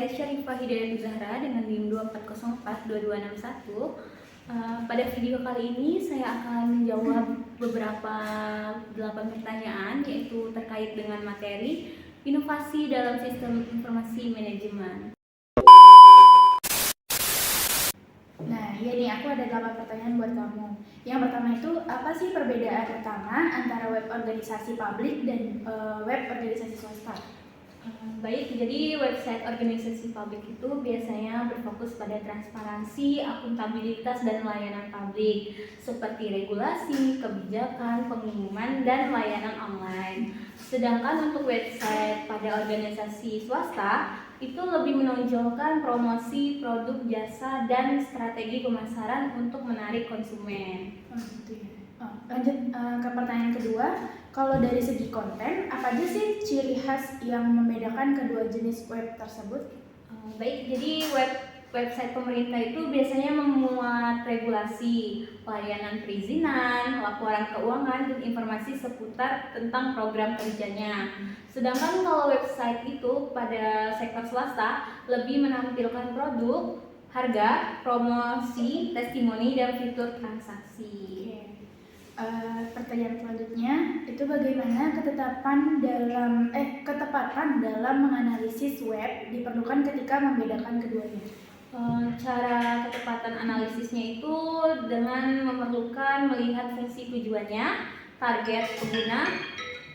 saya Syarifah Hidayat Zahra dengan NIM 24042261. Pada video kali ini saya akan menjawab beberapa 8 pertanyaan, yaitu terkait dengan materi inovasi dalam sistem informasi manajemen. Nah, iya nih, aku ada 8 pertanyaan buat kamu. Yang pertama itu, apa sih perbedaan utama antara web organisasi publik dan web organisasi swasta? Baik, jadi website organisasi publik itu biasanya berfokus pada transparansi, akuntabilitas, dan layanan publik seperti regulasi, kebijakan, pengumuman, dan layanan online. Sedangkan untuk website pada organisasi swasta itu lebih menonjolkan promosi produk, jasa, dan strategi pemasaran untuk menarik konsumen. Gitu ya. Lanjut ke pertanyaan kedua. Kalau dari segi konten, apa aja sih ciri khas yang membedakan kedua jenis web tersebut? Baik, jadi website pemerintah itu biasanya memuat regulasi, layanan perizinan, laporan keuangan, dan informasi seputar tentang program kerjanya. Sedangkan kalau website itu pada sektor swasta lebih menampilkan produk, harga, promosi, testimoni, dan fitur transaksi. Pertanyaan selanjutnya itu bagaimana ketepatan dalam menganalisis web diperlukan ketika membedakan keduanya? Cara ketepatan analisisnya itu dengan memerlukan melihat fungsi tujuannya, target pengguna,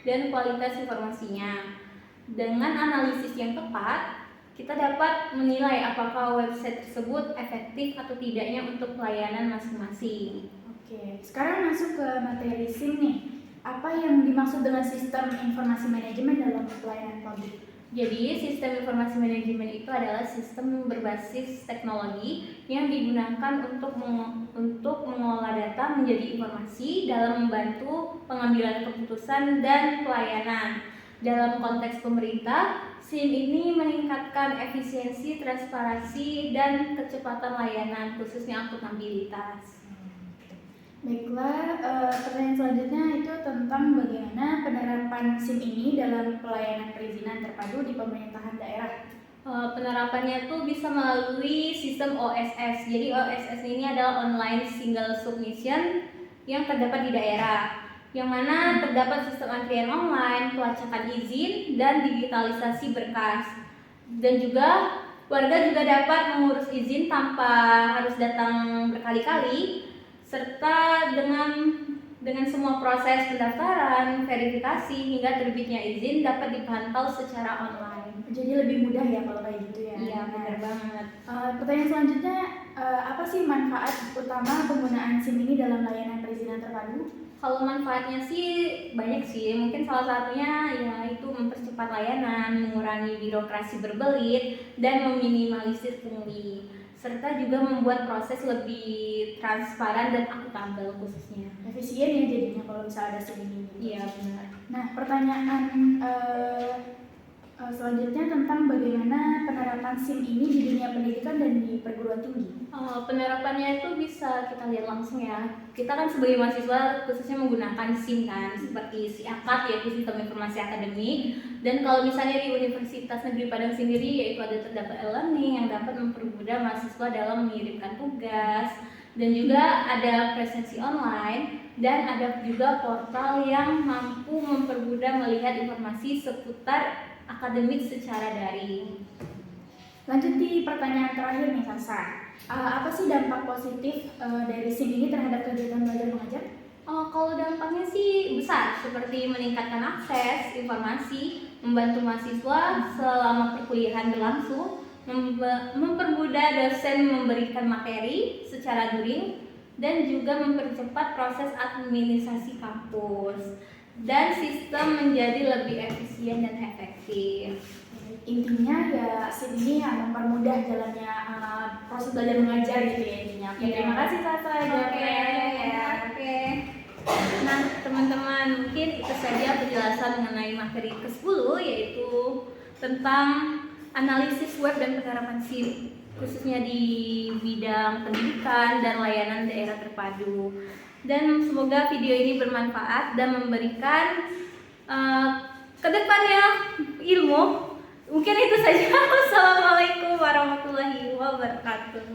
dan kualitas informasinya. Dengan analisis yang tepat, kita dapat menilai apakah website tersebut efektif atau tidaknya untuk pelayanan masing-masing. Oke, sekarang masuk ke materi SIM nih. Apa yang dimaksud dengan sistem informasi manajemen dalam pelayanan publik? Jadi, sistem informasi manajemen itu adalah sistem berbasis teknologi yang digunakan untuk mengolah data menjadi informasi dalam membantu pengambilan keputusan dan pelayanan. Dalam konteks pemerintah, SIM ini meningkatkan efisiensi, transparansi, dan kecepatan layanan, khususnya akuntabilitas. Baiklah, pertanyaan selanjutnya itu tentang bagaimana penerapan SIM ini dalam pelayanan perizinan terpadu di pemerintahan daerah. Penerapannya tuh bisa melalui sistem OSS. Jadi OSS ini adalah online single submission yang terdapat di daerah, yang mana terdapat sistem antrian online, pelacakan izin, dan digitalisasi berkas. Dan juga warga juga dapat mengurus izin tanpa harus datang berkali-kali, serta dengan semua proses pendaftaran, verifikasi, hingga terbitnya izin dapat dipantau secara online. Jadi lebih mudah ya kalau kayak gitu ya? Iya, benar banget. Pertanyaan selanjutnya, apa sih manfaat utama penggunaan SIM ini dalam layanan perizinan terpadu? Kalau manfaatnya sih banyak sih, mungkin salah satunya yaitu mempercepat layanan, mengurangi birokrasi berbelit, dan meminimalisir pungli, serta juga membuat proses lebih transparan dan akuntabel khususnya. Efisien ya jadinya kalau misalnya ada SIM ini. Iya, benar. Nah, pertanyaan selanjutnya tentang bagaimana penerapan SIM ini di dunia pendidikan dan di perguruan tinggi. Penerapannya itu bisa kita lihat langsung ya. Kita kan sebagai mahasiswa khususnya menggunakan SIM kan, seperti SIAKAD yaitu Sistem Informasi Akademik. Dan kalau misalnya di Universitas Negeri Padang sendiri yaitu ada terdapat e-learning yang dapat mempermudah mahasiswa dalam mengirimkan tugas. Dan juga ada presensi online dan ada juga portal yang mampu mempermudah melihat informasi seputar akademik secara daring. Lanjut di pertanyaan terakhir nih Sasa. Apa sih dampak positif dari SIM ini terhadap kegiatan belajar mengajar? Kalau dampaknya sih besar, seperti meningkatkan akses informasi, membantu mahasiswa selama perkuliahan berlangsung, mempermudah dosen memberikan materi secara daring, dan juga mempercepat proses administrasi kampus, dan sistem menjadi lebih efisien dan efektif. Intinya ya SIM ini mempermudah jalannya proses belajar mengajar gitu ya intinya. Oke, terima kasih Sasa. Oke. Nah, teman-teman, mungkin itu saja penjelasan mengenai materi ke-10, yaitu tentang analisis web dan penerapan SIM, khususnya di bidang pendidikan dan layanan daerah terpadu. Dan semoga video ini bermanfaat dan memberikan kedepannya ilmu Mungkin itu saja. Wassalamualaikum warahmatullahi wabarakatuh.